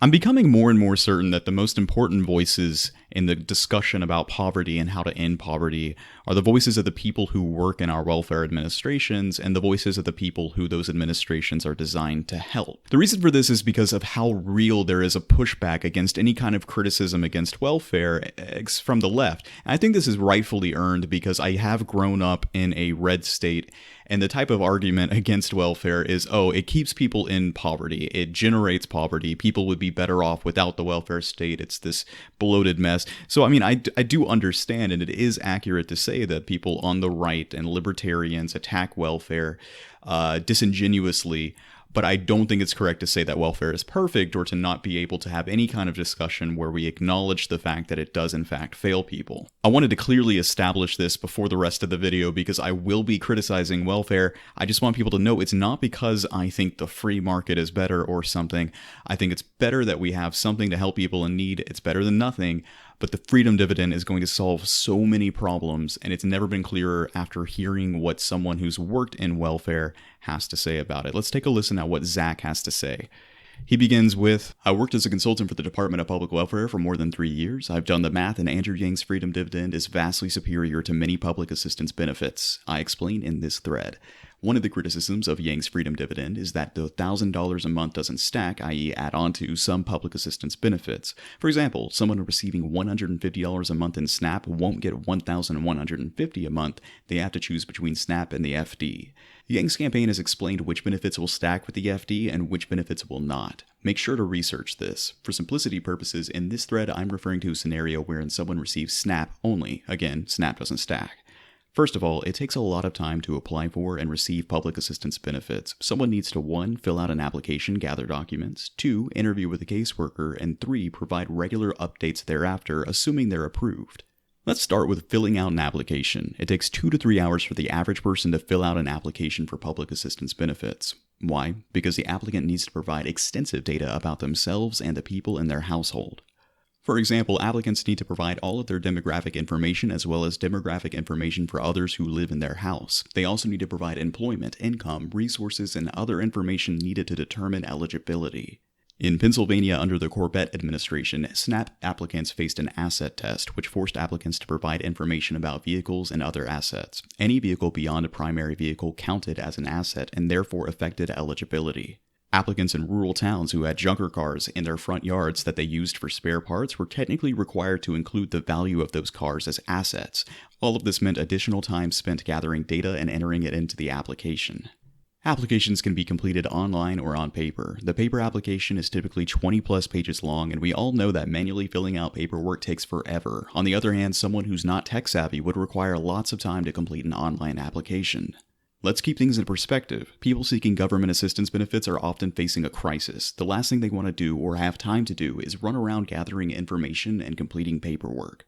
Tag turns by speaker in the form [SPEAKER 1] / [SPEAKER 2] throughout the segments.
[SPEAKER 1] I'm becoming more and more certain that the most important voices in the discussion about poverty and how to end poverty are the voices of the people who work in our welfare administrations and the voices of the people who those administrations are designed to help. The reason for this is because of how real there is a pushback against any kind of criticism against welfare from the left. And I think this is rightfully earned because I have grown up in a red state, and the type of argument against welfare is, oh, it keeps people in poverty. It generates poverty. People would be better off without the welfare state. It's this bloated mess. So, I mean, I do understand, and it is accurate to say that people on the right and libertarians attack welfare disingenuously. But I don't think it's correct to say that welfare is perfect or to not be able to have any kind of discussion where we acknowledge the fact that it does in fact fail people. I wanted to clearly establish this before the rest of the video because I will be criticizing welfare. I just want people to know it's not because I think the free market is better or something. I think it's better that we have something to help people in need. It's better than nothing. But the freedom dividend is going to solve so many problems, and it's never been clearer after hearing what someone who's worked in welfare has to say about it. Let's take a listen at what Zach has to say. He begins with, I worked as a consultant for the Department of Public Welfare for more than 3 years. I've done the math, and Andrew Yang's freedom dividend is vastly superior to many public assistance benefits. I explain in this thread. One of the criticisms of Yang's freedom dividend is that the $1,000 a month doesn't stack, i.e. add on to some public assistance benefits. For example, someone receiving $150 a month in SNAP won't get $1,150 a month. They have to choose between SNAP and the FD. Yang's campaign has explained which benefits will stack with the FD and which benefits will not. Make sure to research this. For simplicity purposes, in this thread I'm referring to a scenario wherein someone receives SNAP only. Again, SNAP doesn't stack. First of all, it takes a lot of time to apply for and receive public assistance benefits. Someone needs to 1. Fill out an application, gather documents, 2. Interview with a caseworker, and 3. Provide regular updates thereafter, assuming they're approved. Let's start with filling out an application. It takes 2 to 3 hours for the average person to fill out an application for public assistance benefits. Why? Because the applicant needs to provide extensive data about themselves and the people in their household. For example, applicants need to provide all of their demographic information as well as demographic information for others who live in their house. They also need to provide employment, income, resources, and other information needed to determine eligibility. In Pennsylvania, under the Corbett administration, SNAP applicants faced an asset test, which forced applicants to provide information about vehicles and other assets. Any vehicle beyond a primary vehicle counted as an asset and therefore affected eligibility. Applicants in rural towns who had junker cars in their front yards that they used for spare parts were technically required to include the value of those cars as assets. All of this meant additional time spent gathering data and entering it into the application. Applications can be completed online or on paper. The paper application is typically 20 plus pages long, and we all know that manually filling out paperwork takes forever. On the other hand, someone who's not tech savvy would require lots of time to complete an online application. Let's keep things in perspective. People seeking government assistance benefits are often facing a crisis. The last thing they want to do or have time to do is run around gathering information and completing paperwork.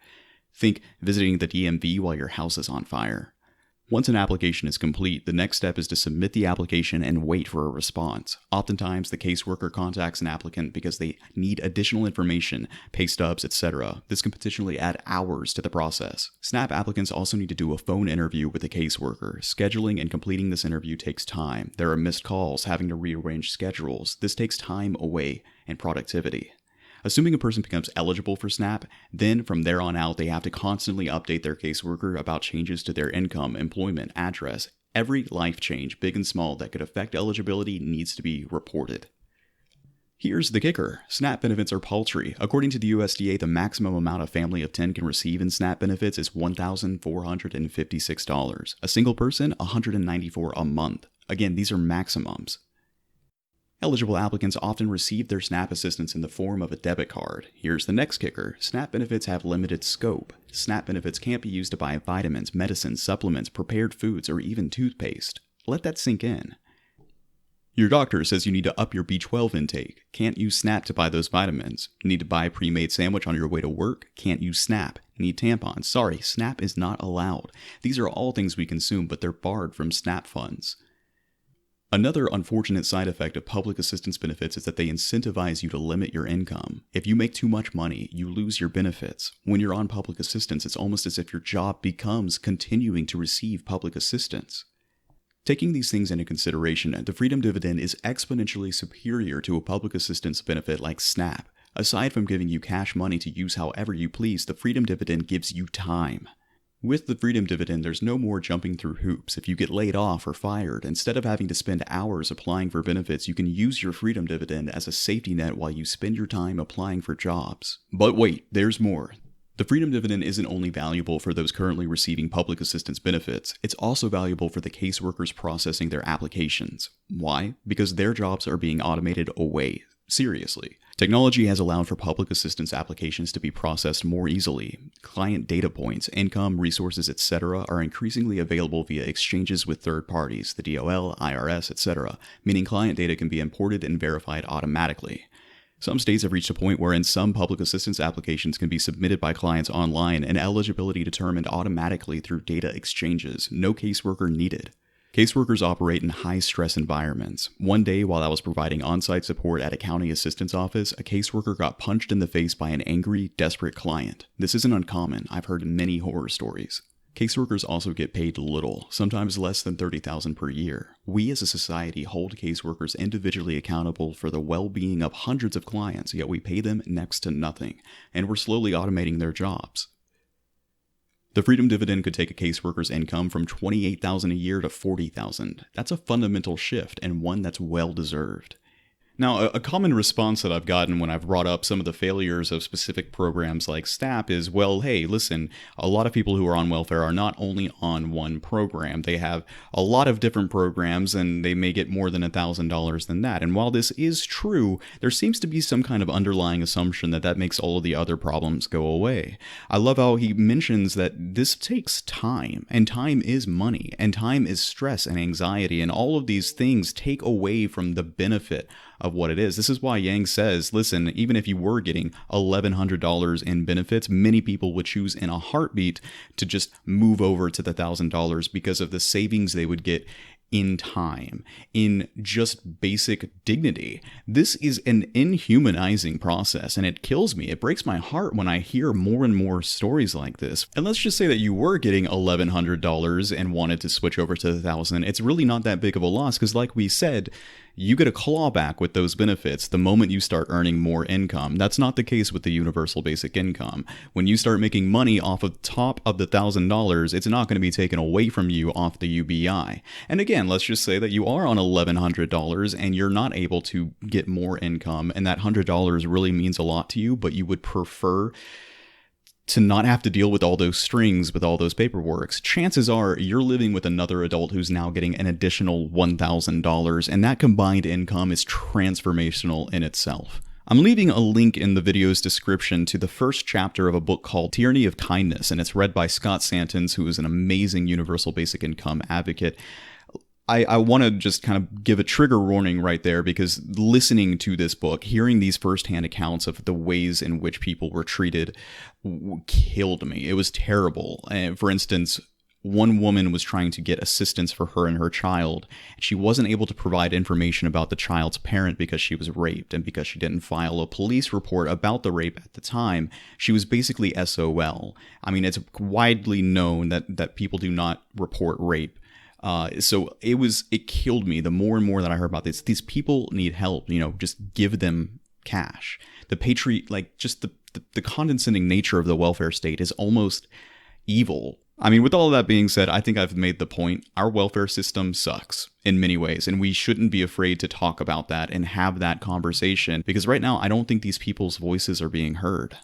[SPEAKER 1] Think visiting the DMV while your house is on fire. Once an application is complete, the next step is to submit the application and wait for a response. Oftentimes, the caseworker contacts an applicant because they need additional information, pay stubs, etc. This can potentially add hours to the process. SNAP applicants also need to do a phone interview with a caseworker. Scheduling and completing this interview takes time. There are missed calls, having to rearrange schedules. This takes time away and productivity. Assuming a person becomes eligible for SNAP, then from there on out, they have to constantly update their caseworker about changes to their income, employment, address. Every life change, big and small, that could affect eligibility needs to be reported. Here's the kicker. SNAP benefits are paltry. According to the USDA, the maximum amount a family of 10 can receive in SNAP benefits is $1,456. A single person, $194 a month. Again, these are maximums. Eligible applicants often receive their SNAP assistance in the form of a debit card. Here's the next kicker. SNAP benefits have limited scope. SNAP benefits can't be used to buy vitamins, medicines, supplements, prepared foods, or even toothpaste. Let that sink in. Your doctor says you need to up your B12 intake. Can't use SNAP to buy those vitamins. Need to buy a pre-made sandwich on your way to work? Can't use SNAP. Need tampons? Sorry, SNAP is not allowed. These are all things we consume, but they're barred from SNAP funds. Another unfortunate side effect of public assistance benefits is that they incentivize you to limit your income. If you make too much money, you lose your benefits. When you're on public assistance, it's almost as if your job becomes continuing to receive public assistance. Taking these things into consideration, the freedom dividend is exponentially superior to a public assistance benefit like SNAP. Aside from giving you cash money to use however you please, the freedom dividend gives you time. With the freedom dividend, there's no more jumping through hoops. If you get laid off or fired, instead of having to spend hours applying for benefits, you can use your freedom dividend as a safety net while you spend your time applying for jobs. But wait, there's more. The freedom dividend isn't only valuable for those currently receiving public assistance benefits, it's also valuable for the caseworkers processing their applications. Why? Because their jobs are being automated away. Seriously. Technology has allowed for public assistance applications to be processed more easily. Client data points, income, resources, etc. are increasingly available via exchanges with third parties, the DOL, IRS, etc., meaning client data can be imported and verified automatically. Some states have reached a point wherein some public assistance applications can be submitted by clients online and eligibility determined automatically through data exchanges, no caseworker needed. Caseworkers operate in high-stress environments. One day, while I was providing on-site support at a county assistance office, a caseworker got punched in the face by an angry, desperate client. This isn't uncommon. I've heard many horror stories. Caseworkers also get paid little, sometimes less than $30,000 per year. We as a society hold caseworkers individually accountable for the well-being of hundreds of clients, yet we pay them next to nothing, and we're slowly automating their jobs. The freedom dividend could take a caseworker's income from $28,000 a year to $40,000. That's a fundamental shift, and one that's well-deserved. Now, a common response that I've gotten when I've brought up some of the failures of specific programs like SNAP is, well, hey, listen, a lot of people who are on welfare are not only on one program. They have a lot of different programs, and they may get more than $1,000 than that. And while this is true, there seems to be some kind of underlying assumption that that makes all of the other problems go away. I love how he mentions that this takes time, and time is money, and time is stress and anxiety, and all of these things take away from the benefit of what it is. This is why Yang says, listen, even if you were getting $1,100 in benefits, many people would choose in a heartbeat to just move over to the $1,000 because of the savings they would get in time, in just basic dignity. This is an inhumanizing process, and it kills me. It breaks my heart when I hear more and more stories like this. And let's just say that you were getting $1,100 and wanted to switch over to the $1,000. It's really not that big of a loss, because like we said, you get a clawback with those benefits the moment you start earning more income. That's not the case with the universal basic income. When you start making money off of top of the $1,000, it's not going to be taken away from you off the UBI. And again, let's just say that you are on $1,100 and you're not able to get more income, and that $100 really means a lot to you, but you would prefer to not have to deal with all those strings, with all those paperworks. Chances are you're living with another adult who's now getting an additional $1,000, and that combined income is transformational in itself. I'm leaving a link in the video's description to the first chapter of a book called Tyranny of Kindness, and it's read by Scott Santens, who is an amazing universal basic income advocate. I want to just kind of give a trigger warning right there, because listening to this book, hearing these firsthand accounts of the ways in which people were treated killed me. It was terrible. For instance, one woman was trying to get assistance for her and her child. She wasn't able to provide information about the child's parent because she was raped, and because she didn't file a police report about the rape at the time, she was basically SOL. I mean, it's widely known that people do not report rape. So it killed me the more and more that I heard about this. These people need help, just give them cash. The condescending nature of the welfare state is almost evil. I mean, with all of that being said, I think I've made the point. Our welfare system sucks in many ways, and we shouldn't be afraid to talk about that and have that conversation, because right now I don't think these people's voices are being heard.